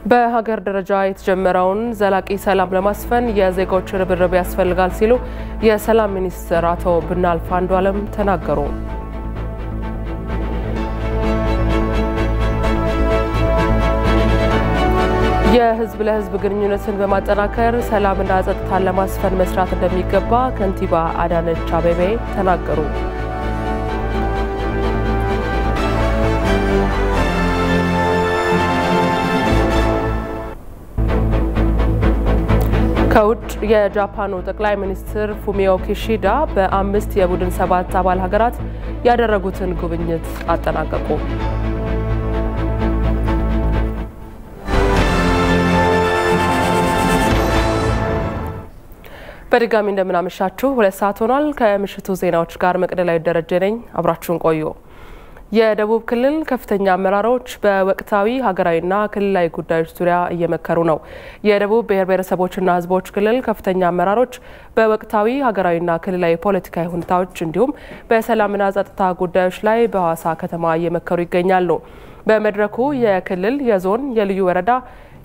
በሀገር ደረጃ የተጀመረውን ዘላቂ ሰላም ለማስፈን የዜጎች ርብርብ ያስፈልጋል ሲሉ የሰላም ሚኒስትር አቶ ብናልፍ አንዱዓለም ተናገሩ። የህዝብ ለህዝብ ግንኙነትን በማጠናከር ሰላምና ጸጥታን ለማስፈን መስራት እንደሚገባ ከንቲባ አዳነች አቤቤ ተናገሩ። ከውጭ የጃፓኑ ጠቅላይ ሚኒስትር ፉሚዮ ኪሺዳ በ5 የቡድን 7 አባል ሀገራት ያደረጉትን ጉብኝት አጠናቀቁ። በድጋሚ እንደምናመሻችሁ 2 ሰዓት ሆኗል። ከምሽቱ ዜናዎች ጋር መቅደላዊ ደረጀ ነኝ። አብራችሁን ቆዩ። የደቡብ ክልል ከፍተኛ አመራሮች በወቅታዊ ሀገራዊና ክልላዊ ጉዳዮች ዙሪያ እየመከሩ ነው። የደቡብ ብሔር ብሔረሰቦችና ሕዝቦች ክልል ከፍተኛ አመራሮች በወቅታዊ ሀገራዊና ክልላዊ ፖለቲካዊ ሁኔታዎች እንዲሁም በሰላምና ጸጥታ ጉዳዮች ላይ በሐዋሳ ከተማ እየመከሩ ይገኛሉ። በመድረኩ የክልል፣ የዞን፣ የልዩ ወረዳ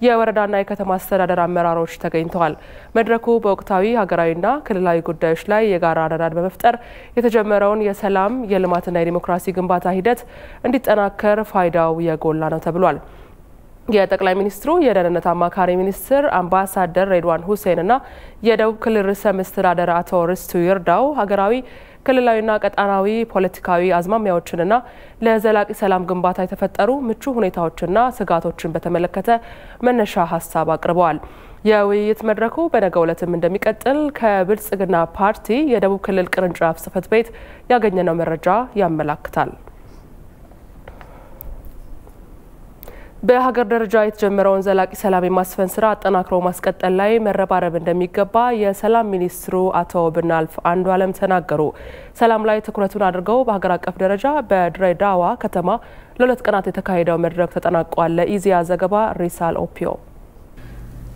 የወረዳና የከተማ አስተዳደር አመራሮች ተገኝተዋል። መድረኩ በወቅታዊ ሀገራዊና ክልላዊ ጉዳዮች ላይ የጋራ አረዳድ በመፍጠር የተጀመረውን የሰላም የልማትና የዲሞክራሲ ግንባታ ሂደት እንዲጠናከር ፋይዳው የጎላ ነው ተብሏል። የጠቅላይ ሚኒስትሩ የደህንነት አማካሪ ሚኒስትር አምባሳደር ሬድዋን ሁሴንና የደቡብ ክልል ርዕሰ መስተዳድር አቶ ርስቱ ይርዳው ሀገራዊ ክልላዊና ቀጣናዊ ፖለቲካዊ አዝማሚያዎችንና ለዘላቂ ሰላም ግንባታ የተፈጠሩ ምቹ ሁኔታዎችና ስጋቶችን በተመለከተ መነሻ ሀሳብ አቅርበዋል። የውይይት መድረኩ በነገው ዕለትም እንደሚቀጥል ከብልጽግና ፓርቲ የደቡብ ክልል ቅርንጫፍ ጽሕፈት ቤት ያገኘነው መረጃ ያመላክታል። በሀገር ደረጃ የተጀመረውን ዘላቂ ሰላም የማስፈን ስራ አጠናክሮ ማስቀጠል ላይ መረባረብ እንደሚገባ የሰላም ሚኒስትሩ አቶ ብናልፍ አንዱዓለም ተናገሩ። ሰላም ላይ ትኩረቱን አድርገው በሀገር አቀፍ ደረጃ በድሬዳዋ ከተማ ለ2 ቀናት የተካሄደው መድረክ ተጠናቋል። ለኢዜአ ዘገባ ሪሳል ኦፒዮ።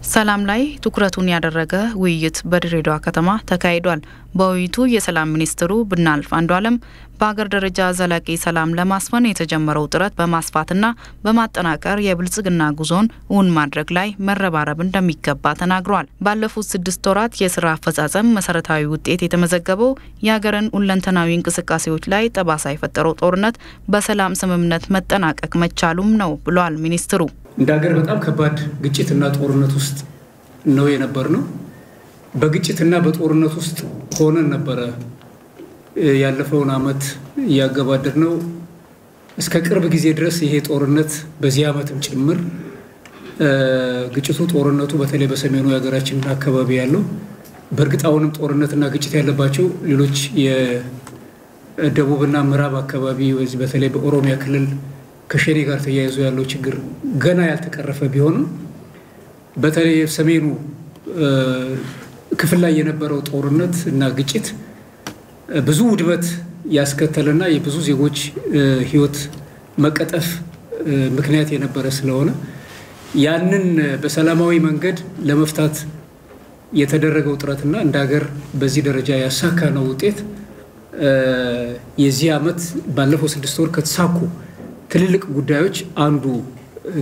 ሰላም ላይ ትኩረቱን ያደረገ ውይይት በድሬዳዋ ከተማ ተካሂዷል። በውይይቱ የሰላም ሚኒስትሩ ብናልፍ አንዱዓለም በሀገር ደረጃ ዘላቂ ሰላም ለማስፈን የተጀመረው ጥረት በማስፋትና በማጠናከር የብልጽግና ጉዞን እውን ማድረግ ላይ መረባረብ እንደሚገባ ተናግሯል። ባለፉት 6 ወራት የስራ አፈጻጸም መሰረታዊ ውጤት የተመዘገበው የሀገርን ሁለንተናዊ እንቅስቃሴዎች ላይ ጠባሳ የፈጠረው ጦርነት በሰላም ስምምነት መጠናቀቅ መቻሉም ነው ብሏል ሚኒስትሩ። እንደ ሀገር በጣም ከባድ ግጭትና ጦርነት ውስጥ ነው የነበርነው። በግጭትና በጦርነት ውስጥ ሆነን ነበረ ያለፈውን አመት ያገባደድነው። እስከ ቅርብ ጊዜ ድረስ ይሄ ጦርነት በዚህ አመትም ጭምር ግጭቱ ጦርነቱ በተለይ በሰሜኑ የሀገራችን አካባቢ ያለው በእርግጥ አሁንም ጦርነትና ግጭት ያለባቸው ሌሎች የደቡብና ምዕራብ አካባቢ በተለይ በኦሮሚያ ክልል ከሸኔ ጋር ተያይዞ ያለው ችግር ገና ያልተቀረፈ ቢሆንም በተለይ ሰሜኑ ክፍል ላይ የነበረው ጦርነት እና ግጭት ብዙ ውድመት ያስከተለና የብዙ ዜጎች ህይወት መቀጠፍ ምክንያት የነበረ ስለሆነ ያንን በሰላማዊ መንገድ ለመፍታት የተደረገው ጥረትና እንደ ሀገር በዚህ ደረጃ ያሳካነው ውጤት የዚህ አመት ባለፈው 6 ወር ከተሳኩ ትልልቅ ጉዳዮች አንዱ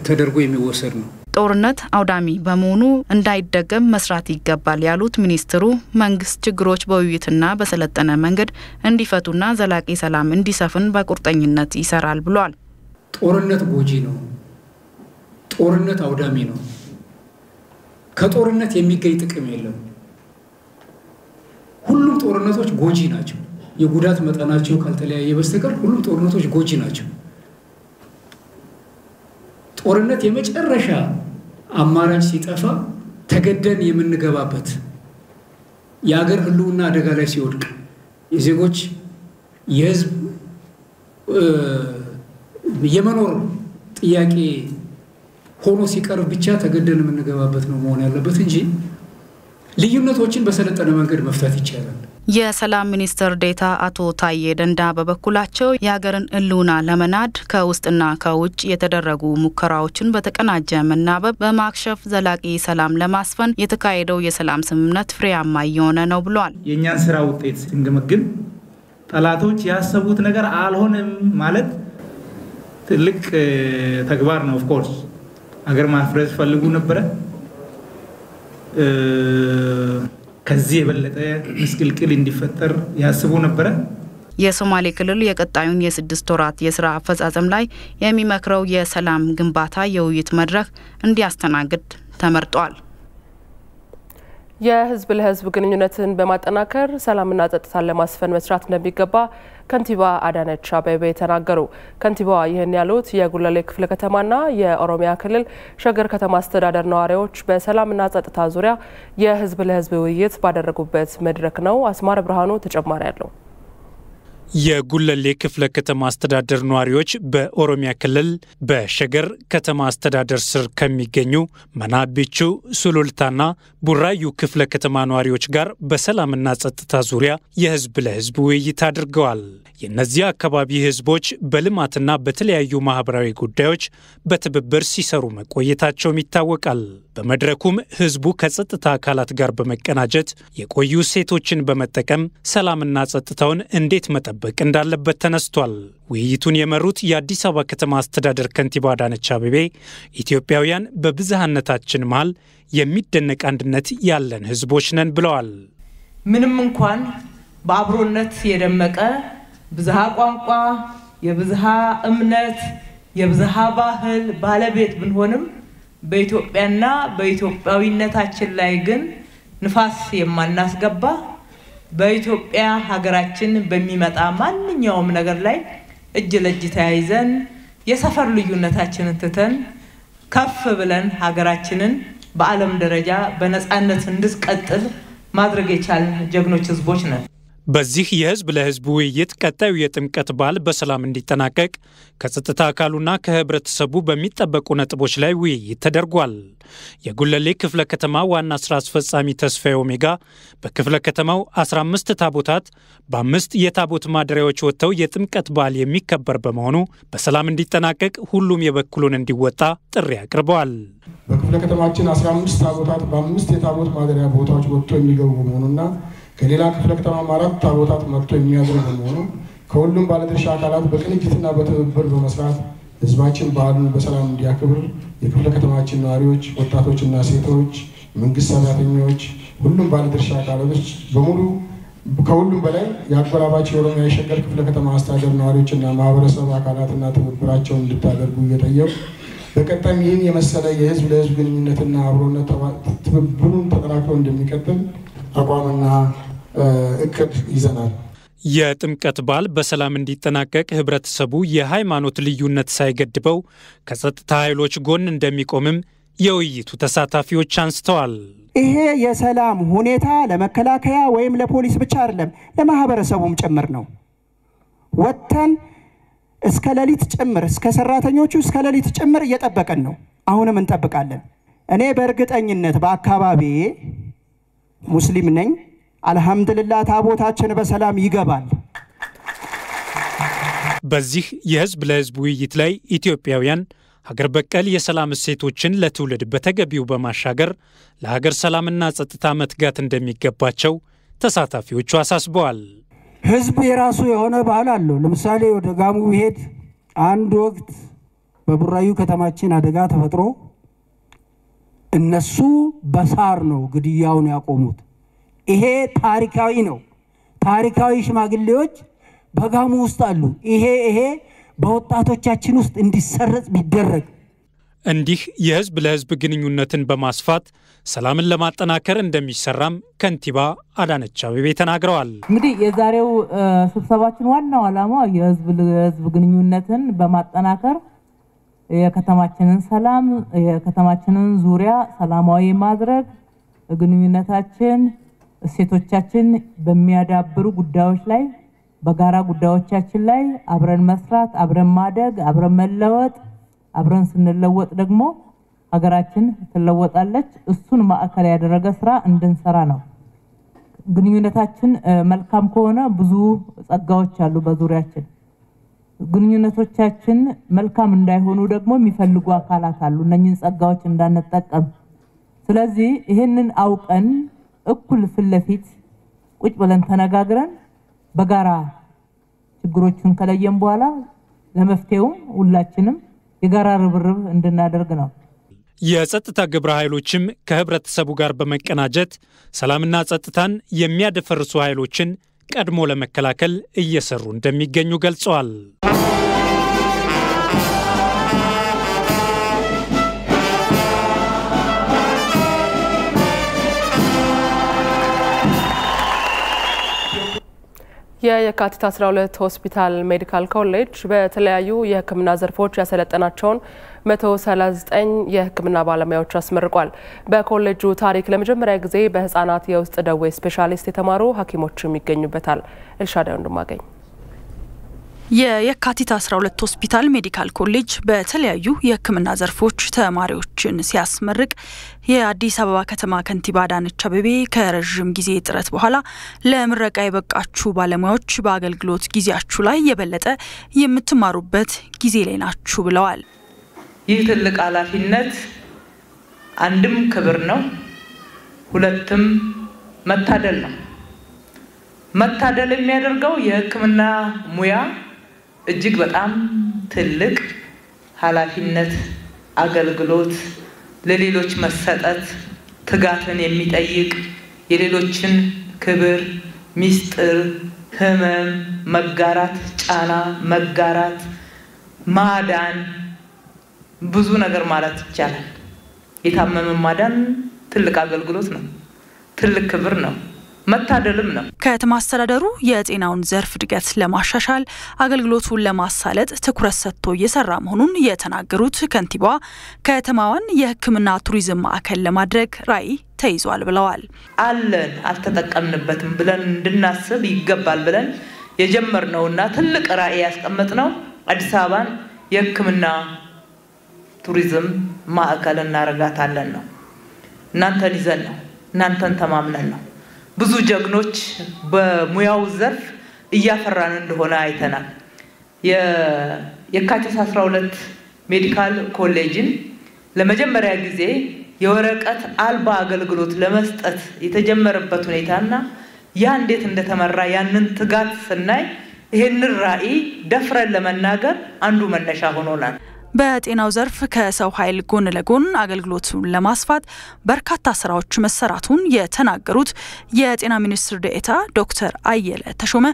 ተደርጎ የሚወሰድ ነው። ጦርነት አውዳሚ በመሆኑ እንዳይደገም መስራት ይገባል ያሉት ሚኒስትሩ መንግስት ችግሮች በውይይትና በሰለጠነ መንገድ እንዲፈቱና ዘላቂ ሰላም እንዲሰፍን በቁርጠኝነት ይሰራል ብሏል። ጦርነት ጎጂ ነው። ጦርነት አውዳሚ ነው። ከጦርነት የሚገኝ ጥቅም የለም። ሁሉም ጦርነቶች ጎጂ ናቸው። የጉዳት መጠናቸው ካልተለያየ በስተቀር ሁሉም ጦርነቶች ጎጂ ናቸው። ጦርነት የመጨረሻ አማራጭ ሲጠፋ ተገደን የምንገባበት የሀገር ህልውና አደጋ ላይ ሲወድቅ የዜጎች የህዝብ የመኖር ጥያቄ ሆኖ ሲቀርብ ብቻ ተገደን የምንገባበት ነው መሆን ያለበት እንጂ ልዩነቶችን በሰለጠነ መንገድ መፍታት ይቻላል። የሰላም ሚኒስትር ዴታ አቶ ታዬ ደንዳ በበኩላቸው የሀገርን ህልውና ለመናድ ከውስጥና ከውጭ የተደረጉ ሙከራዎችን በተቀናጀ መናበብ በማክሸፍ ዘላቂ ሰላም ለማስፈን የተካሄደው የሰላም ስምምነት ፍሬያማ እየሆነ ነው ብሏል። የኛን ስራ ውጤት ስንገመግም ጠላቶች ያሰቡት ነገር አልሆነም ማለት ትልቅ ተግባር ነው። ኦፍ ኮርስ አገር ማፍረስ ፈልጉ ነበር ከዚህ የበለጠ ምስቅልቅል እንዲፈጠር ያስቡ ነበር የሶማሌ ክልል የቀጣዩን የ6 ወራት የሥራ አፈጻጸም ላይ የሚመክረው የሰላም ግንባታ የውይይት መድረክ እንዲያስተናግድ ተመርጧል የህዝብ ለህዝብ ግንኙነትን በማጠናከር ሰላምና ጸጥታን ለማስፈን መስራት እንደሚገባ ከንቲባ አዳነች አቤቤ ተናገሩ ከንቲባዋ ይህን ያሉት የጉለሌ ክፍለ ከተማና የኦሮሚያ ክልል ሸገር ከተማ አስተዳደር ነዋሪዎች በሰላምና ጸጥታ ዙሪያ የህዝብ ለህዝብ ውይይት ባደረጉበት መድረክ ነው አስማረ ብርሃኑ ተጨማሪ ያለው የጉለሌ ክፍለ ከተማ አስተዳደር ነዋሪዎች በኦሮሚያ ክልል በሸገር ከተማ አስተዳደር ስር ከሚገኙ መናቢቹ ሱሉልታና ቡራዩ ክፍለ ከተማ ነዋሪዎች ጋር በሰላምና ጸጥታ ዙሪያ የህዝብ ለህዝብ ውይይት አድርገዋል የነዚህ አካባቢ ህዝቦች በልማትና በተለያዩ ማህበራዊ ጉዳዮች በትብብር ሲሰሩ መቆየታቸው ይታወቃል በመድረኩም ህዝቡ ከጸጥታ አካላት ጋር በመቀናጀት የቆዩ ሴቶችን በመጠቀም ሰላምና ጸጥታውን እንዴት መጠበቅ እንዳለበት ተነስቷል ውይይቱን የመሩት የአዲስ አበባ ከተማ አስተዳደር ከንቲባ አዳነች አቤቤ ኢትዮጵያውያን በብዝሃነታችን መሃል የሚደነቅ አንድነት ያለን ህዝቦች ነን ብለዋል ምንም እንኳን በአብሮነት የደመቀ ብዝሃ ቋንቋ የብዝሃ እምነት የብዝሃ ባህል ባለቤት ብንሆንም በኢትዮጵያና በኢትዮጵያዊነታችን ላይ ግን ንፋስ የማናስገባ በኢትዮጵያ ሀገራችን በሚመጣ ማንኛውም ነገር ላይ እጅ ለእጅ ተያይዘን የሰፈር ልዩነታችንን ትተን ከፍ ብለን ሀገራችንን በዓለም ደረጃ በነጻነት እንድትቀጥል ማድረግ የቻልን ጀግኖች ህዝቦች ነን በዚህ የህዝብ ለህዝብ ውይይት ቀጣዩ የጥምቀት በዓል በሰላም እንዲጠናቀቅ ከጸጥታ አካሉና ከህብረተሰቡ በሚጠበቁ ነጥቦች ላይ ውይይት ተደርጓል የጉለሌ ክፍለ ከተማ ዋና ስራ አስፈጻሚ ተስፋዬ ኦሜጋ በክፍለ ከተማው 15 ታቦታት በ5 የታቦት ማደሪያዎች ወጥተው የጥምቀት በዓል የሚከበር በመሆኑ በሰላም እንዲጠናቀቅ ሁሉም የበኩሉን እንዲወጣ ጥሪ አቅርበዋል በክፍለ ከተማችን 15 ታቦታት በ5 የታቦት ማደሪያ ቦታዎች ወጥተው የሚገቡ በመሆኑና ከሌላ ክፍለ ከተማ 4 ታቦታት መጥቶ የሚያዝሩ በመሆኑ ከሁሉም ባለድርሻ አካላት በቅንጅትና በትብብር በመስራት ህዝባችን በዓሉን በሰላም እንዲያከብር የክፍለ ከተማችን ነዋሪዎች ወጣቶችና ሴቶች መንግስት ሰራተኞች ሁሉም ባለድርሻ አካላቶች በሙሉ ከሁሉም በላይ ያቆራባች የኦሮሚያ የሸገር ክፍለ ከተማ አስተዳደር ነዋሪዎችና ማህበረሰብ አካላትና ትብብራቸውን እንድታደርጉ እየጠየቁ በቀጣይም ይህን የመሰለ የህዝብ ለህዝብ ግንኙነትና አብሮነት ትብብሩን ተጠናክሮ እንደሚቀጥል አቋምና እቅድ ይዘናል የጥምቀት በዓል በሰላም እንዲጠናቀቅ ህብረተሰቡ የሃይማኖት ልዩነት ሳይገድበው ከጸጥታ ኃይሎች ጎን እንደሚቆምም የውይይቱ ተሳታፊዎች አንስተዋል ይሄ የሰላም ሁኔታ ለመከላከያ ወይም ለፖሊስ ብቻ አይደለም ለማህበረሰቡም ጭምር ነው ወጥተን እስከ ሌሊት ጭምር እስከ ሰራተኞቹ እስከ ሌሊት ጭምር እየጠበቀን ነው አሁንም እንጠብቃለን እኔ በእርግጠኝነት በአካባቢ ሙስሊም ነኝ አልহামዱሊላህ ታቦታችን በሰላም ይገባል በዚህ የህዝብ ለህዝብ ውይይት ላይ ኢትዮጵያውያን ሀገር በቀል የሰላም እሴቶችን ለትውልድ በተገቢው በማሻገር ለሀገር ሰላምና ጸጥታ መትጋት እንደሚገባቸው ተሳታፊዎቹ አሳስበዋል ህዝብ የራሱ የሆነ ባህል አለው ለምሳሌ ወደ ጋሙ ቢሄድ አንድ ወቅት በቡራዩ ከተማችን አደጋ ተፈጥሮ እነሱ በሳር ነው ግድያውን ያቆሙት ይሄ ታሪካዊ ነው ታሪካዊ ሽማግሌዎች በጋሙ ውስጥ አሉ ይሄ በወጣቶቻችን ውስጥ እንዲሰረጽ ቢደረግ እንዲህ የህዝብ ለህዝብ ግንኙነትን በማስፋት ሰላምን ለማጠናከር እንደሚሰራም ከንቲባ አዳነች አቤቤ ተናግረዋል እንግዲህ የዛሬው ስብሰባችን ዋናው ዓላማ የህዝብ ለህዝብ ግንኙነትን በማጠናከር የከተማችንን ሰላም የከተማችንን ዙሪያ ሰላማዊ ማድረግ ግንኙነታችን እሴቶቻችን በሚያዳብሩ ጉዳዮች ላይ በጋራ ጉዳዮቻችን ላይ አብረን መስራት አብረን ማደግ አብረን መለወጥ አብረን ስንለወጥ ደግሞ ሀገራችን ትለወጣለች እሱን ማዕከል ያደረገ ስራ እንድንሰራ ነው ግንኙነታችን መልካም ከሆነ ብዙ ጸጋዎች አሉ በዙሪያችን ግንኙነቶቻችን መልካም እንዳይሆኑ ደግሞ የሚፈልጉ አካላት አሉ እነኚህን ጸጋዎች እንዳንጠቀም ስለዚህ ይሄንን አውቀን እኩል ፍለፊት ቁጭ ብለን ተነጋግረን በጋራ ችግሮችን ከለየን በኋላ ለመፍትሄው ሁላችንም የጋራ ርብርብ እንድናደርግ ነው የጸጥታ ግብረ ኃይሎችም ከህብረተሰቡ ጋር በመቀናጀት ሰላምና ጸጥታን የሚያደፈርሱ ኃይሎችን ቀድሞ ለመከላከል እየሰሩ እንደሚገኙ ገልጸዋል። የካቲት 12 ሆስፒታል ሜዲካል ኮሌጅ በተለያዩ የሕክምና ዘርፎች ያሰለጠናቸውን 139 የሕክምና ባለሙያዎች አስመርቋል። በኮሌጁ ታሪክ ለመጀመሪያ ጊዜ በህፃናት የውስጥ ደዌ ስፔሻሊስት የተማሩ ሐኪሞችም ይገኙበታል። ኤልሻዳይ ወንድማገኝ የካቲት 12 ሆስፒታል ሜዲካል ኮሌጅ በተለያዩ የሕክምና ዘርፎች ተማሪዎችን ሲያስመርቅ የአዲስ አበባ ከተማ ከንቲባ አዳነች አቤቤ ከረጅም ጊዜ ጥረት በኋላ ለምረቃ የበቃችሁ ባለሙያዎች በአገልግሎት ጊዜያችሁ ላይ የበለጠ የምትማሩበት ጊዜ ላይ ናችሁ ብለዋል። ይህ ትልቅ ኃላፊነት አንድም ክብር ነው፣ ሁለትም መታደል ነው። መታደል የሚያደርገው የሕክምና ሙያ እጅግ በጣም ትልቅ ኃላፊነት አገልግሎት ለሌሎች መሰጠት ትጋትን የሚጠይቅ የሌሎችን ክብር ሚስጥር ህመም መጋራት ጫና መጋራት ማዳን ብዙ ነገር ማለት ይቻላል። የታመመ ማዳን ትልቅ አገልግሎት ነው፣ ትልቅ ክብር ነው፣ መታደልም ነው። ከተማ አስተዳደሩ የጤናውን ዘርፍ እድገት ለማሻሻል አገልግሎቱን ለማሳለጥ ትኩረት ሰጥቶ እየሰራ መሆኑን የተናገሩት ከንቲባዋ ከተማዋን የሕክምና ቱሪዝም ማዕከል ለማድረግ ራዕይ ተይዟል ብለዋል። አለን አልተጠቀምንበትም ብለን እንድናስብ ይገባል ብለን የጀመርነውና ትልቅ ራዕይ ያስቀመጥነው አዲስ አበባን የሕክምና ቱሪዝም ማዕከል እናረጋታለን ነው። እናንተን ይዘን ነው፣ እናንተን ተማምነን ነው። ብዙ ጀግኖች በሙያው ዘርፍ እያፈራን እንደሆነ አይተናል። የካቲት 12 ሜዲካል ኮሌጅን ለመጀመሪያ ጊዜ የወረቀት አልባ አገልግሎት ለመስጠት የተጀመረበት ሁኔታና ያ እንዴት እንደተመራ ያንን ትጋት ስናይ ይሄንን ራዕይ ደፍረን ለመናገር አንዱ መነሻ ሆኖናል። በጤናው ዘርፍ ከሰው ኃይል ጎን ለጎን አገልግሎቱን ለማስፋት በርካታ ስራዎች መሰራቱን የተናገሩት የጤና ሚኒስትር ዴኤታ ዶክተር አየለ ተሾመ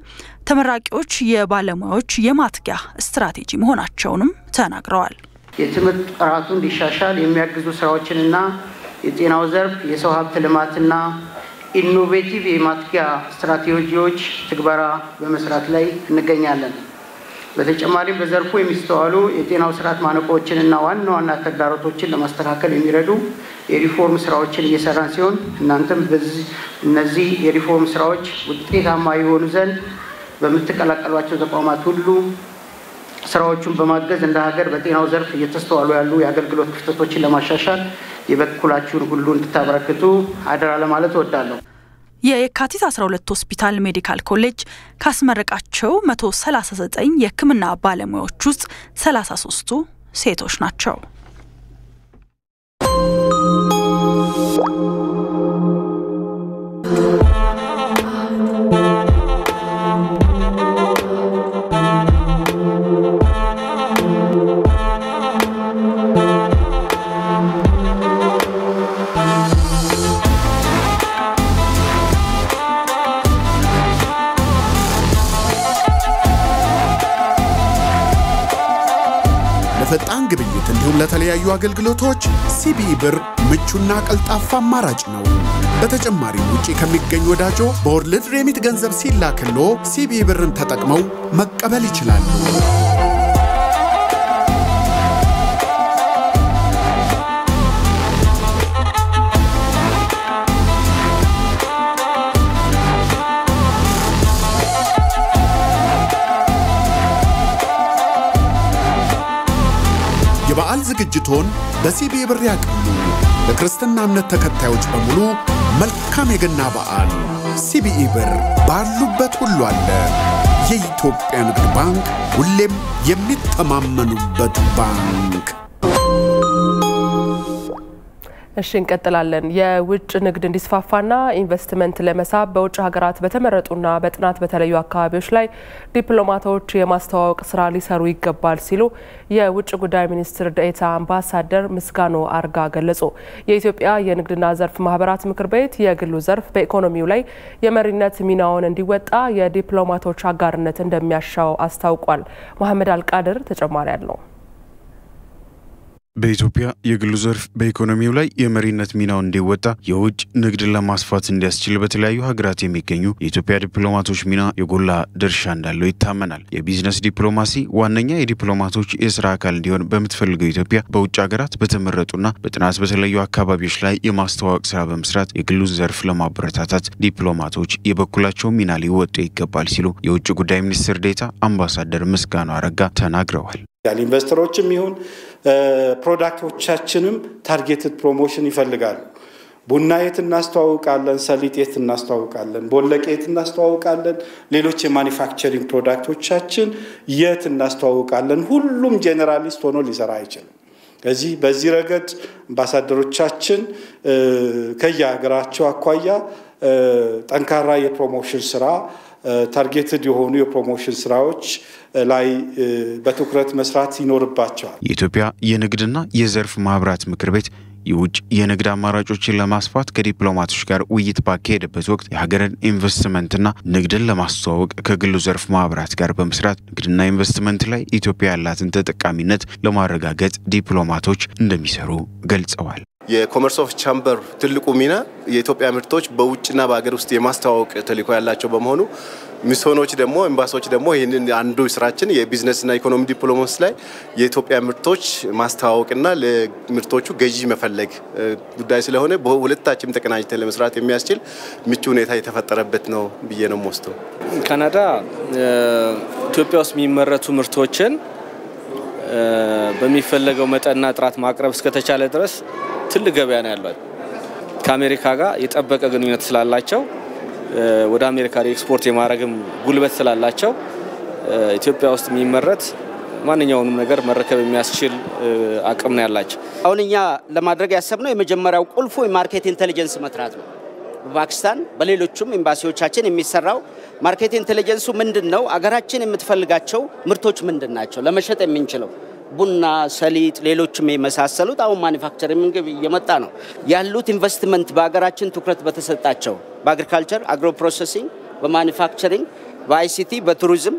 ተመራቂዎች የባለሙያዎች የማትጊያ ስትራቴጂ መሆናቸውንም ተናግረዋል። የትምህርት ጥራቱ እንዲሻሻል የሚያግዙ ስራዎችንና የጤናው ዘርፍ የሰው ሀብት ልማትና ኢኖቬቲቭ የማትጊያ ስትራቴጂዎች ትግበራ በመስራት ላይ እንገኛለን። በተጨማሪም በዘርፉ የሚስተዋሉ የጤናው ስርዓት ማነቆዎችንና ዋና ዋና ተግዳሮቶችን ለማስተካከል የሚረዱ የሪፎርም ስራዎችን እየሰራን ሲሆን እናንተም እነዚህ የሪፎርም ስራዎች ውጤታማ ይሆኑ ዘንድ በምትቀላቀሏቸው ተቋማት ሁሉ ስራዎቹን በማገዝ እንደ ሀገር በጤናው ዘርፍ እየተስተዋሉ ያሉ የአገልግሎት ክፍተቶችን ለማሻሻል የበኩላችሁን ሁሉ እንድታበረክቱ አደራ ለማለት እወዳለሁ። የካቲት 12 ሆስፒታል ሜዲካል ኮሌጅ ካስመረቃቸው 139 የሕክምና ባለሙያዎች ውስጥ 33ቱ ሴቶች ናቸው። ፈጣን ግብይት እንዲሁም ለተለያዩ አገልግሎቶች ሲቢኢ ብር ምቹና ቀልጣፋ አማራጭ ነው። በተጨማሪም ውጪ ከሚገኙ ወዳጆ በወርልድ ሬሚት ገንዘብ ሲላክሎ ሲቢኢ ብርን ተጠቅመው መቀበል ይችላሉ። የበዓል ዝግጅቶን በሲቢኢ ብር ያቅሉ። ለክርስትና እምነት ተከታዮች በሙሉ መልካም የገና በዓል። ሲቢኢ ብር ባሉበት ሁሉ አለ። የኢትዮጵያ ንግድ ባንክ ሁሌም የሚተማመኑበት ባንክ። እሺ እንቀጥላለን። የውጭ ንግድ እንዲስፋፋና ኢንቨስትመንት ለመሳብ በውጭ ሀገራት በተመረጡና በጥናት በተለዩ አካባቢዎች ላይ ዲፕሎማቶች የማስተዋወቅ ስራ ሊሰሩ ይገባል ሲሉ የውጭ ጉዳይ ሚኒስትር ዴኤታ አምባሳደር ምስጋኖ አርጋ ገለጹ። የኢትዮጵያ የንግድና ዘርፍ ማህበራት ምክር ቤት የግሉ ዘርፍ በኢኮኖሚው ላይ የመሪነት ሚናውን እንዲወጣ የዲፕሎማቶች አጋርነት እንደሚያሻው አስታውቋል። መሐመድ አልቃድር ተጨማሪ አለው። በኢትዮጵያ የግሉ ዘርፍ በኢኮኖሚው ላይ የመሪነት ሚናውን እንዲወጣ የውጭ ንግድን ለማስፋት እንዲያስችል በተለያዩ ሀገራት የሚገኙ የኢትዮጵያ ዲፕሎማቶች ሚና የጎላ ድርሻ እንዳለው ይታመናል። የቢዝነስ ዲፕሎማሲ ዋነኛ የዲፕሎማቶች የስራ አካል እንዲሆን በምትፈልገው ኢትዮጵያ በውጭ ሀገራት በተመረጡና በጥናት በተለያዩ አካባቢዎች ላይ የማስተዋወቅ ስራ በመስራት የግሉ ዘርፍ ለማበረታታት ዲፕሎማቶች የበኩላቸው ሚና ሊወጡ ይገባል ሲሉ የውጭ ጉዳይ ሚኒስትር ዴኤታ አምባሳደር ምስጋኖ አረጋ ተናግረዋል። ኢንቨስተሮችም ይሁን ፕሮዳክቶቻችንም ታርጌትድ ፕሮሞሽን ይፈልጋሉ። ቡና የት እናስተዋውቃለን፣ ሰሊጥ የት እናስተዋውቃለን፣ ቦለቄ የት እናስተዋውቃለን፣ ሌሎች የማኒፋክቸሪንግ ፕሮዳክቶቻችን የት እናስተዋውቃለን። ሁሉም ጄኔራሊስት ሆኖ ሊሰራ አይችልም። በዚህ ረገድ አምባሳደሮቻችን ከየሀገራቸው አኳያ ጠንካራ የፕሮሞሽን ስራ ታርጌትድ የሆኑ የፕሮሞሽን ስራዎች ላይ በትኩረት መስራት ይኖርባቸዋል። የኢትዮጵያ የንግድና የዘርፍ ማህበራት ምክር ቤት የውጭ የንግድ አማራጮችን ለማስፋት ከዲፕሎማቶች ጋር ውይይት ባካሄደበት ወቅት የሀገርን ኢንቨስትመንትና ንግድን ለማስተዋወቅ ከግሉ ዘርፍ ማህበራት ጋር በመስራት ንግድና ኢንቨስትመንት ላይ ኢትዮጵያ ያላትን ተጠቃሚነት ለማረጋገጥ ዲፕሎማቶች እንደሚሰሩ ገልጸዋል። የኮመርስ ኦፍ ቻምበር ትልቁ ሚና የኢትዮጵያ ምርቶች በውጭና በአገር ውስጥ የማስተዋወቅ ተልዕኮ ያላቸው በመሆኑ ሚስዮኖች ደግሞ ኤምባሲዎች ደግሞ ይሄንን አንዱ ስራችን የቢዝነስና ኢኮኖሚ ዲፕሎማሲ ላይ የኢትዮጵያ ምርቶች ማስተዋወቅና ለምርቶቹ ገዢ መፈለግ ጉዳይ ስለሆነ በሁለታችንም ተቀናጅተን ለመስራት የሚያስችል ምቹ ሁኔታ የተፈጠረበት ነው ብዬ ነው የምወስደው። ካናዳ ኢትዮጵያ ውስጥ የሚመረቱ ምርቶችን በሚፈለገው መጠንና ጥራት ማቅረብ እስከተቻለ ድረስ ትልቅ ገበያ ነው ያለው። ከአሜሪካ ጋር የጠበቀ ግንኙነት ስላላቸው ወደ አሜሪካ ኤክስፖርት የማረግም ጉልበት ስላላቸው ኢትዮጵያ ውስጥ የሚመረት ማንኛውንም ነገር መረከብ የሚያስችል አቅም ነው ያላቸው። አሁን እኛ ለማድረግ ያሰብነው የመጀመሪያው ቁልፉ የማርኬት ኢንተለጀንስ መስራት ነው። በፓኪስታን በሌሎችም ኤምባሲዎቻችን የሚሰራው ማርኬት ኢንተለጀንሱ ምንድነው? አገራችን የምትፈልጋቸው ምርቶች ምንድናቸው? ለመሸጥ የምንችለው ቡና፣ ሰሊጥ፣ ሌሎችም የመሳሰሉት አሁን ማኒፋክቸሪንግ እየመጣ ነው ያሉት ኢንቨስትመንት በአገራችን ትኩረት በተሰጣቸው በአግሪካልቸር፣ አግሮ ፕሮሰሲንግ፣ በማኒፋክቸሪንግ፣ በአይሲቲ፣ በቱሪዝም፣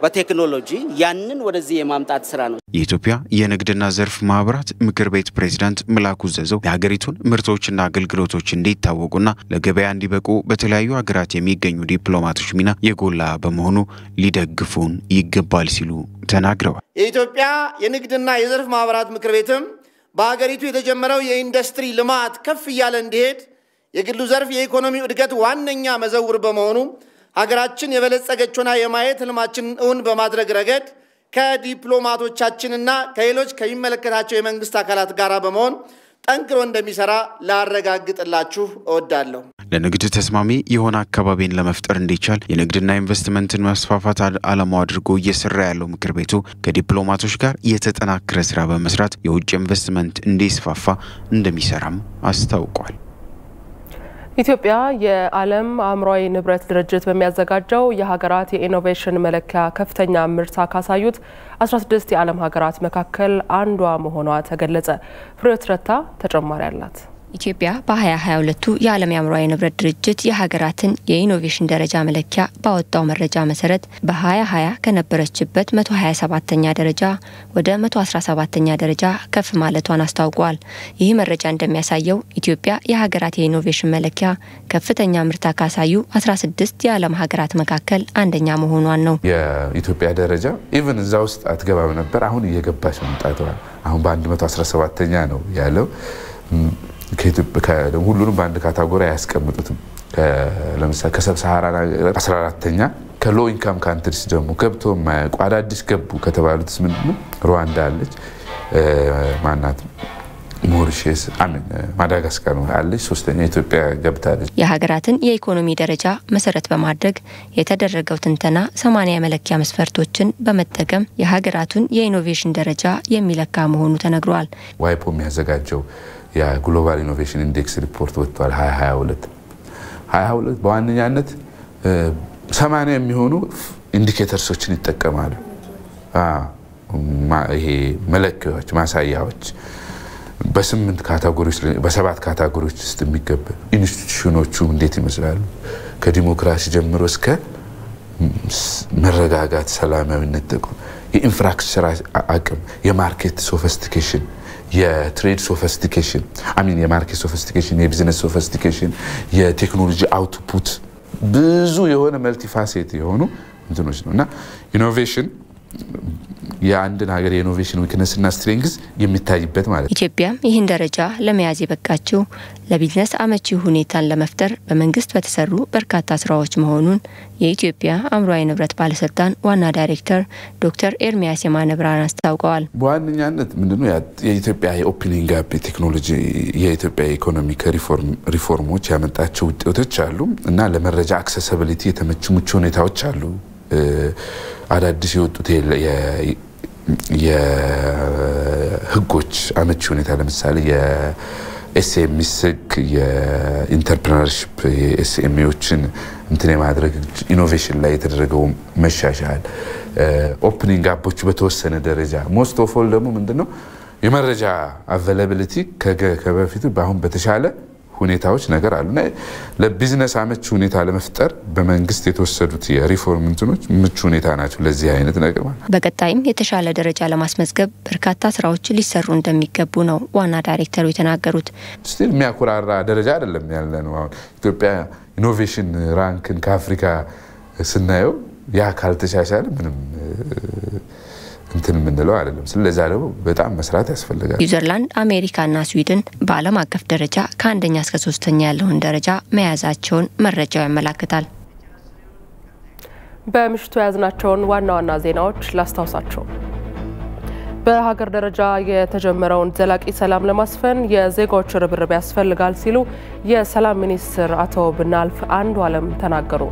በቴክኖሎጂ ያንን ወደዚህ የማምጣት ስራ ነው። የኢትዮጵያ የንግድና ዘርፍ ማህበራት ምክር ቤት ፕሬዝዳንት መላኩ ዘዘው የሀገሪቱን ምርቶችና አገልግሎቶች እንዲታወቁና ለገበያ እንዲበቁ በተለያዩ ሀገራት የሚገኙ ዲፕሎማቶች ሚና የጎላ በመሆኑ ሊደግፉን ይገባል ሲሉ ተናግረዋል። የኢትዮጵያ የንግድና የዘርፍ ማህበራት ምክር ቤትም በሀገሪቱ የተጀመረው የኢንዱስትሪ ልማት ከፍ እያለ እንዲሄድ የግሉ ዘርፍ የኢኮኖሚ እድገት ዋነኛ መዘውር በመሆኑ ሀገራችን የበለጸገችና የማየት ህልማችንን እውን በማድረግ ረገድ ከዲፕሎማቶቻችንና ከሌሎች ከሚመለከታቸው የመንግስት አካላት ጋር በመሆን ጠንክሮ እንደሚሰራ ላረጋግጥላችሁ እወዳለሁ። ለንግድ ተስማሚ የሆነ አካባቢን ለመፍጠር እንዲቻል የንግድና ኢንቨስትመንትን ማስፋፋት ዓላማው አድርጎ እየሰራ ያለው ምክር ቤቱ ከዲፕሎማቶች ጋር የተጠናከረ ስራ በመስራት የውጭ ኢንቨስትመንት እንዲስፋፋ እንደሚሰራም አስታውቋል። ኢትዮጵያ የዓለም አእምሯዊ ንብረት ድርጅት በሚያዘጋጀው የሀገራት የኢኖቬሽን መለኪያ ከፍተኛ ምርታ ካሳዩት 16 የዓለም ሀገራት መካከል አንዷ መሆኗ ተገለጸ። ፍሬህይወት ረታ ተጨማሪ አላት። ኢትዮጵያ በ2022 የዓለም የአእምሯዊ ንብረት ድርጅት የሀገራትን የኢኖቬሽን ደረጃ መለኪያ ባወጣው መረጃ መሰረት በ2020 ከነበረችበት 127ኛ ደረጃ ወደ 117ኛ ደረጃ ከፍ ማለቷን አስታውቋል። ይህ መረጃ እንደሚያሳየው ኢትዮጵያ የሀገራት የኢኖቬሽን መለኪያ ከፍተኛ ምርታ ካሳዩ 16 የዓለም ሀገራት መካከል አንደኛ መሆኗን ነው። የኢትዮጵያ ደረጃ ኢቭን እዛ ውስጥ አትገባም ነበር። አሁን እየገባች መምጣቷል። አሁን በ117ኛ ነው ያለው። ሁሉንም በአንድ ካታጎሪ አያስቀምጡትም። ለምሳሌ ከሰብ ሰሃራ 14ኛ ከሎ ኢንካም ካንትሪስ ደግሞ ገብቶ ማያውቁ አዳዲስ ገቡ ከተባሉትስ ምንድነው? ሩዋንዳ አለች፣ ማናት ሞሪሸስ፣ ማዳጋስካር አለች፣ ሶስተኛ ኢትዮጵያ ገብታለች። የሀገራትን የኢኮኖሚ ደረጃ መሰረት በማድረግ የተደረገው ትንተና 80 የመለኪያ መስፈርቶችን በመጠቀም የሀገራቱን የኢኖቬሽን ደረጃ የሚለካ መሆኑ ተነግሯል። ዋይፖ የሚያዘጋጀው የግሎባል ኢኖቬሽን ኢንዴክስ ሪፖርት ወጥቷል 2022 በዋነኛነት 80 የሚሆኑ ኢንዲኬተርሶችን ይጠቀማሉ ይሄ መለኪያዎች ማሳያዎች በሰባት ካታጎሪዎች ውስጥ የሚገቡ ኢንስቲትዩሽኖቹ እንዴት ይመስላሉ ከዲሞክራሲ ጀምሮ እስከ መረጋጋት ሰላማዊነት የኢንፍራስትራክቸር አቅም የማርኬት ሶፊስቲኬሽን የትሬድ ሶፊስቲኬሽን የማርኬት ሶፊስቲኬሽን የቢዝነስ ሶፊስቲኬሽን የቴክኖሎጂ አውትፑት ብዙ የሆነ መልቲፋሴት የሆኑ እንትኖች ነውና ኢኖቬሽን የአንድን ሀገር የኢኖቬሽን ዊክነስና ስትሬንግዝ የሚታይበት ማለት ኢትዮጵያ ይህን ደረጃ ለመያዝ የበቃችው ለቢዝነስ አመቺ ሁኔታን ለመፍጠር በመንግስት በተሰሩ በርካታ ስራዎች መሆኑን የኢትዮጵያ አእምሯዊ ንብረት ባለስልጣን ዋና ዳይሬክተር ዶክተር ኤርሚያስ የማነ ብርሃን አስታውቀዋል። በዋነኛነት ምንድነው የኢትዮጵያ የኦፕኒንግ አፕ ቴክኖሎጂ የኢትዮጵያ ኢኮኖሚክ ሪፎርሞች ያመጣቸው ውጤቶች አሉ እና ለመረጃ አክሰሲቢሊቲ የተመቹ ምቹ ሁኔታዎች አሉ አዳዲስ የወጡት የህጎች አመቺ ሁኔታ ለምሳሌ የኤስኤምኤስ የኢንተርፕረነርሺፕ የኤስኤምኤዎችን እንትን የማድረግ ኢኖቬሽን ላይ የተደረገው መሻሻል ኦፕኒንግ አፖች በተወሰነ ደረጃ ሞስት ኦፍ ኦል ደግሞ ምንድነው የመረጃ አቬላቢሊቲ ከበፊቱ በአሁን በተሻለ ሁኔታዎች ነገር አሉና ለቢዝነስ አመቺ ሁኔታ ለመፍጠር በመንግስት የተወሰዱት የሪፎርም እንትኖች ምቹ ሁኔታ ናቸው ለዚህ አይነት ነገር ማለት በቀጣይም የተሻለ ደረጃ ለማስመዝገብ በርካታ ስራዎች ሊሰሩ እንደሚገቡ ነው ዋና ዳይሬክተሩ የተናገሩት። ስቲል የሚያኩራራ ደረጃ አይደለም ያለነው አሁን ኢትዮጵያ ኢኖቬሽን ራንክን ከአፍሪካ ስናየው ያ ካልተሻሻለ ምንም እንትን ምንለው አይደለም ስለዚህ አለው በጣም መስራት ያስፈልጋል። ኒውዚላንድ አሜሪካና ስዊድን በዓለም አቀፍ ደረጃ ከአንደኛ እስከ 3ኛ ያለውን ደረጃ መያዛቸውን መረጃው ያመለክታል። በምሽቱ ያዝናቸውን ዋና ዋና ዜናዎች ላስታውሳቸው። በሀገር ደረጃ የተጀመረውን ዘላቂ ሰላም ለማስፈን የዜጎች ርብርብ ያስፈልጋል ሲሉ የሰላም ሚኒስትር አቶ ብናልፍ አንዱዓለም ተናገሩ።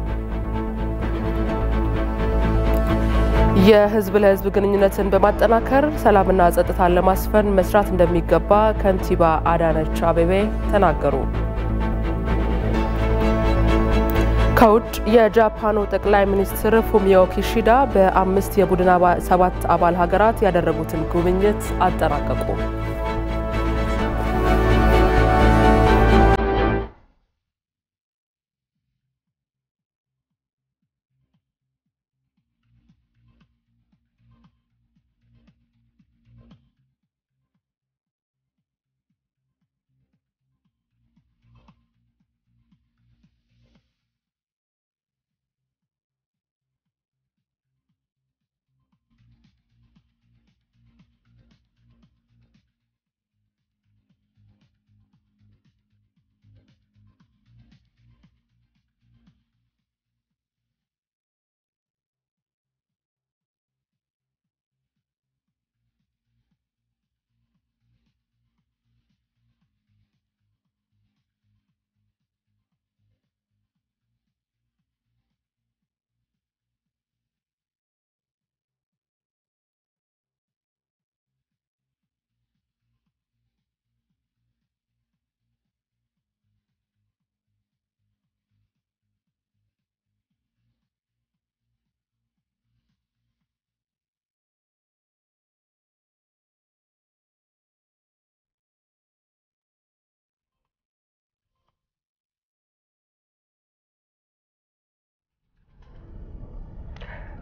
የህዝብ ለህዝብ ግንኙነትን በማጠናከር ሰላምና ጸጥታን ለማስፈን መስራት እንደሚገባ ከንቲባ አዳነች አቤቤ ተናገሩ። ከውጭ የጃፓኑ ጠቅላይ ሚኒስትር ፉሚዮ ኪሺዳ በ5 የቡድን 7 አባል ሀገራት ያደረጉትን ጉብኝት አጠናቀቁ።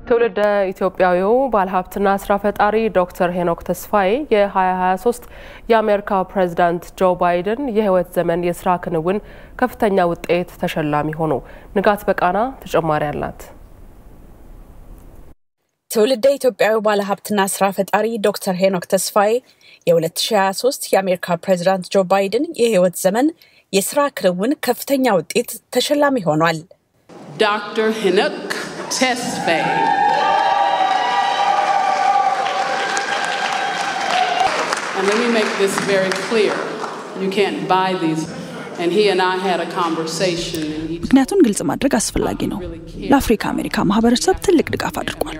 ትውልደ ኢትዮጵያዊው ባለሀብትና ስራ ፈጣሪ ዶክተር ሄኖክ ተስፋዬ የ2023 የአሜሪካው ፕሬዝዳንት ጆ ባይደን የህይወት ዘመን የስራ ክንውን ከፍተኛ ውጤት ተሸላሚ ሆኑ። ንጋት በቃና ተጨማሪ አላት። ትውልደ ኢትዮጵያዊው ባለሀብትና ስራ ፈጣሪ ዶክተር ሄኖክ ተስፋዬ የ2023 የአሜሪካ ፕሬዝዳንት ጆ ባይደን የህይወት ዘመን የስራ ክንውን ከፍተኛ ውጤት ተሸላሚ ሆኗል። ዶክተር ሄኖክ Tesfaye. And let me make this very clear. You can't buy these. And he and I had a conversation. ምክንያቱም ግልጽ ማድረግ አስፈላጊ ነው። ለአፍሪካ አሜሪካ ማህበረሰብ ትልቅ ድጋፍ አድርጓል።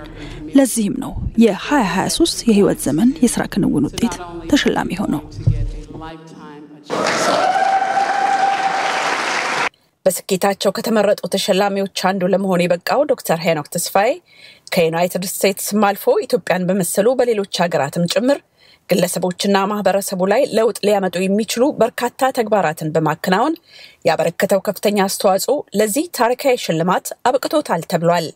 ለዚህም ነው የ2023 የህይወት ዘመን የስራ ክንውን ውጤት ተሸላሚ ሆነው። በስኬታቸው ከተመረጡ ተሸላሚዎች አንዱ ለመሆን የበቃው ዶክተር ሄኖክ ተስፋዬ ከዩናይትድ ስቴትስም አልፎ ኢትዮጵያን በመሰሉ በሌሎች ሀገራትም ጭምር ግለሰቦችና ማህበረሰቡ ላይ ለውጥ ሊያመጡ የሚችሉ በርካታ ተግባራትን በማከናወን ያበረከተው ከፍተኛ አስተዋጽኦ ለዚህ ታሪካዊ ሽልማት አብቅቶታል ተብሏል።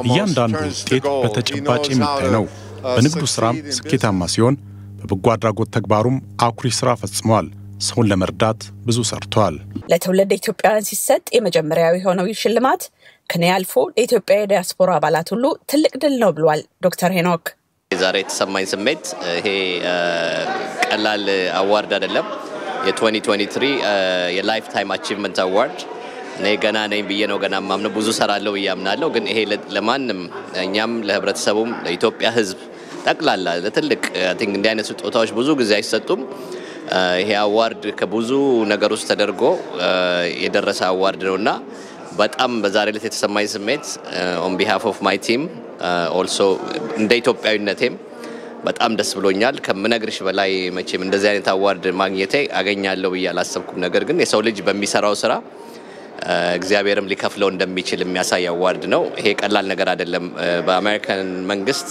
እያንዳንዱ ውጤት በተጨባጭ የሚታይ ነው። በንግዱ ስራም ስኬታማ ሲሆን በበጎ አድራጎት ተግባሩም አኩሪ ስራ ፈጽሟል። ሰውን ለመርዳት ብዙ ሰርቷል። ለትውልድ ኢትዮጵያውያን ሲሰጥ የመጀመሪያው የሆነው ሽልማት ከኔ አልፎ ለኢትዮጵያ የዲያስፖራ አባላት ሁሉ ትልቅ ድል ነው ብሏል ዶክተር ሄኖክ። ዛሬ የተሰማኝ ስሜት ይሄ ቀላል አዋርድ አይደለም። የ2023 የላይፍ ታይም አቺቭመንት አዋርድ እኔ ገና ነኝ ብዬ ነው ገና ማምነው ብዙ ሰራለው ያምናለው። ግን ይሄ ለማንም እኛም ለህብረተሰቡም ለኢትዮጵያ ህዝብ ጠቅላላ ለትልቅ አይ እንዲህ አይነት ስጦታዎች ብዙ ጊዜ አይሰጡም። ይሄ አዋርድ ከብዙ ነገር ውስጥ ተደርጎ የደረሰ አዋርድ ነውና በጣም በዛሬ ዕለት የተሰማኝ ስሜት on behalf of my team also እንደ ኢትዮጵያዊነቴም በጣም ደስ ብሎኛል። ከምነግርሽ በላይ መቼም እንደዚህ አይነት አዋርድ ማግኘቴ አገኛለሁ ብዬ አላሰብኩም። ነገር ግን የሰው ልጅ በሚሰራው ስራ እግዚአብሔርም ሊከፍለው እንደሚችል የሚያሳይ አዋርድ ነው። ይሄ ቀላል ነገር አይደለም። በአሜሪካን መንግስት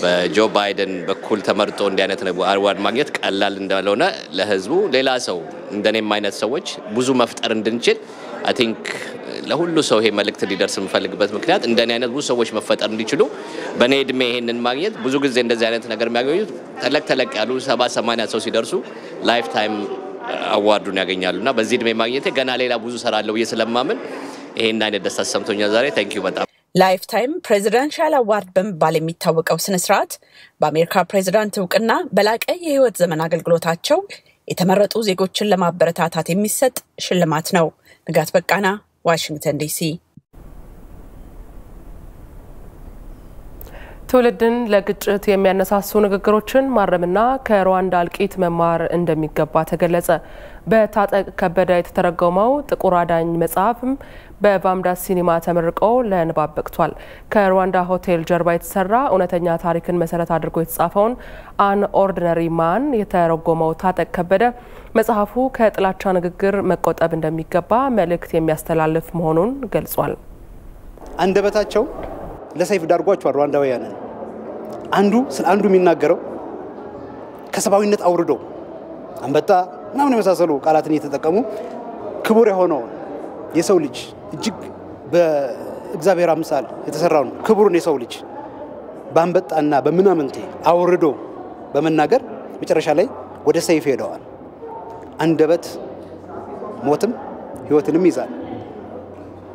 በጆ ባይደን በኩል ተመርጦ እንዲህ አይነት አዋርድ ማግኘት ቀላል እንዳልሆነ ለህዝቡ ሌላ ሰው እንደኔም አይነት ሰዎች ብዙ መፍጠር እንድንችል I think ለሁሉ ሰው ይሄ መልእክት ሊደርስ የምፈልግበት ምክንያት እንደኔ አይነት ብዙ ሰዎች መፈጠር እንዲችሉ በኔ እድሜ ይሄንን ማግኘት ብዙ ጊዜ እንደዚህ አይነት ነገር የሚያገኙት ተለቅ ያሉ 70-80 ሰው ሲደርሱ ላይፍ ታይም አዋርዱን ያገኛሉና በዚህ እድሜ ማግኘቴ ገና ሌላ ብዙ ሰራለው እየሰለማምን ይሄን አይነት ደስታ ሰምቶኛል ዛሬ። ታንክ ዩ በጣም። ላይፍ ታይም ፕሬዚደንሻል አዋርድ በመባል የሚታወቀው ስነ ስርዓት በአሜሪካ ፕሬዚዳንት እውቅና በላቀ የህይወት ዘመን አገልግሎታቸው የተመረጡ ዜጎችን ለማበረታታት የሚሰጥ ሽልማት ነው። ንጋት በቃና ዋሽንግተን ዲሲ። ትውልድን ለግጭት የሚያነሳሱ ንግግሮችን ማረምና ከሩዋንዳ እልቂት መማር እንደሚገባ ተገለጸ። በታጠቅ ከበደ የተተረጎመው ጥቁር አዳኝ መጽሐፍም በቫምዳስ ሲኒማ ተመርቆ ለንባብ በቅቷል። ከሩዋንዳ ሆቴል ጀርባ የተሰራ እውነተኛ ታሪክን መሰረት አድርጎ የተጻፈውን አን ኦርዲነሪ ማን የተረጎመው ታጠቅ ከበደ መጽሐፉ ከጥላቻ ንግግር መቆጠብ እንደሚገባ መልእክት የሚያስተላልፍ መሆኑን ገልጿል። አንደበታቸው ለሰይፍ ዳርጓቸዋል ሩዋንዳውያንን። አንዱ ስለ አንዱ የሚናገረው ከሰባዊነት አውርዶ አንበጣ ምናምን የመሳሰሉ ቃላትን እየተጠቀሙ ክቡር የሆነው የሰው ልጅ እጅግ በእግዚአብሔር አምሳል የተሰራውን ክቡርን የሰው ልጅ በአንበጣና በምናምንቴ አውርዶ በመናገር መጨረሻ ላይ ወደ ሰይፍ ሄደዋል። አንደበት ሞትም ህይወትንም ይዛል።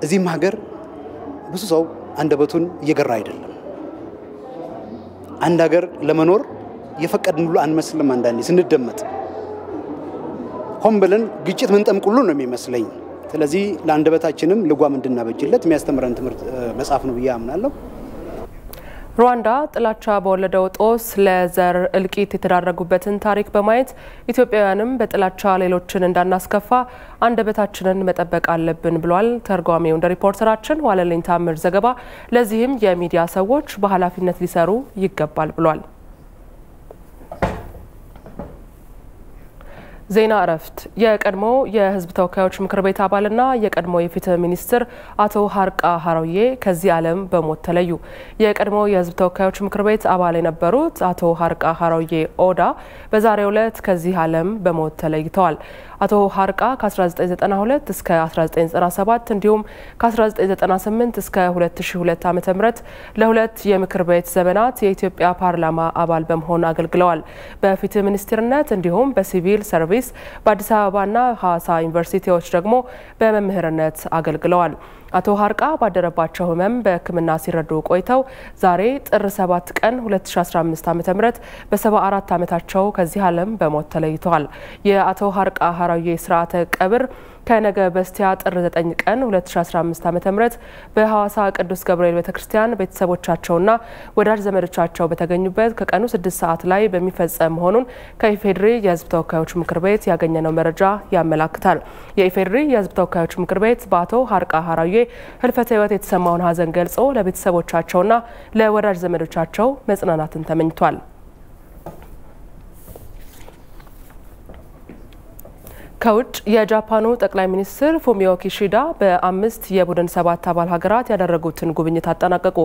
እዚህም ሀገር ብዙ ሰው አንደበቱን እየገራ አይደለም። አንድ ሀገር ለመኖር የፈቀድን ሁሉ አንመስልም። አንዳንዴ ስንደመጥ ሆን ብለን ግጭት ምንጠምቁሉ ነው የሚመስለኝ። ስለዚህ ለአንደበታችንም ልጓም እንድናበጅለት የሚያስተምረን ትምህርት መጽሐፍ ነው ብዬ አምናለሁ። ሩዋንዳ ጥላቻ በወለደው ጦስ ለዘር እልቂት የተዳረጉበትን ታሪክ በማየት ኢትዮጵያውያንም በጥላቻ ሌሎችን እንዳናስከፋ አንደበታችንን መጠበቅ አለብን ብሏል። ተርጓሚው እንደ ሪፖርተራችን ዋለልኝ ታምር ዘገባ ለዚህም የሚዲያ ሰዎች በኃላፊነት ሊሰሩ ይገባል ብሏል። ዜና እረፍት። የቀድሞ የህዝብ ተወካዮች ምክር ቤት አባልና የቀድሞ የፍትህ ሚኒስትር አቶ ሀርቃ ሀሮዬ ከዚህ ዓለም በሞት ተለዩ። የቀድሞ የህዝብ ተወካዮች ምክር ቤት አባል የነበሩት አቶ ሀርቃ ሀሮዬ ኦዳ በዛሬው ዕለት ከዚህ ዓለም በሞት ተለይተዋል። አቶ ሀርቃ ከ1992 እስከ 1997 እንዲሁም ከ1998 እስከ 2002 ዓ.ም ለሁለት የምክር ቤት ዘመናት የኢትዮጵያ ፓርላማ አባል በመሆን አገልግለዋል። በፍትህ ሚኒስትርነት እንዲሁም በሲቪል ሰርቪስ በአዲስ አበባና ሐዋሳ ዩኒቨርሲቲዎች ደግሞ በመምህርነት አገልግለዋል። አቶ ሀርቃ ባደረባቸው ህመም በሕክምና ሲረዱ ቆይተው ዛሬ ጥር 7 ቀን 2015 ዓ.ም በ74 ዓመታቸው ከዚህ ዓለም በሞት ተለይተዋል። የአቶ ሀርቃ ሀሮዬ ስርዓተ ቀብር ከነገ በስቲያ ጥር 9 ቀን 2015 ዓ.ም በሐዋሳ ቅዱስ ገብርኤል ቤተክርስቲያን ቤተሰቦቻቸውና ወዳጅ ዘመዶቻቸው በተገኙበት ከቀኑ 6 ሰዓት ላይ በሚፈጸም መሆኑን ከኢፌድሪ የህዝብ ተወካዮች ምክር ቤት ያገኘነው መረጃ ያመላክታል። የኢፌድሪ የህዝብ ተወካዮች ምክር ቤት በአቶ ሀርቃ ሀሮዬ ህልፈተ ህይወት የተሰማውን ሀዘን ገልጾ ለቤተሰቦቻቸውና ለወዳጅ ዘመዶቻቸው መጽናናትን ተመኝቷል። ከውጭ የጃፓኑ ጠቅላይ ሚኒስትር ፉሚዮ ኪሺዳ በ5 የቡድን 7 አባል ሀገራት ያደረጉትን ጉብኝት አጠናቀቁ።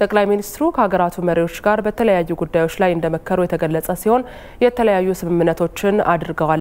ጠቅላይ ሚኒስትሩ ከሀገራቱ መሪዎች ጋር በተለያዩ ጉዳዮች ላይ እንደመከሩ የተገለጸ ሲሆን የተለያዩ ስምምነቶችን አድርገዋል።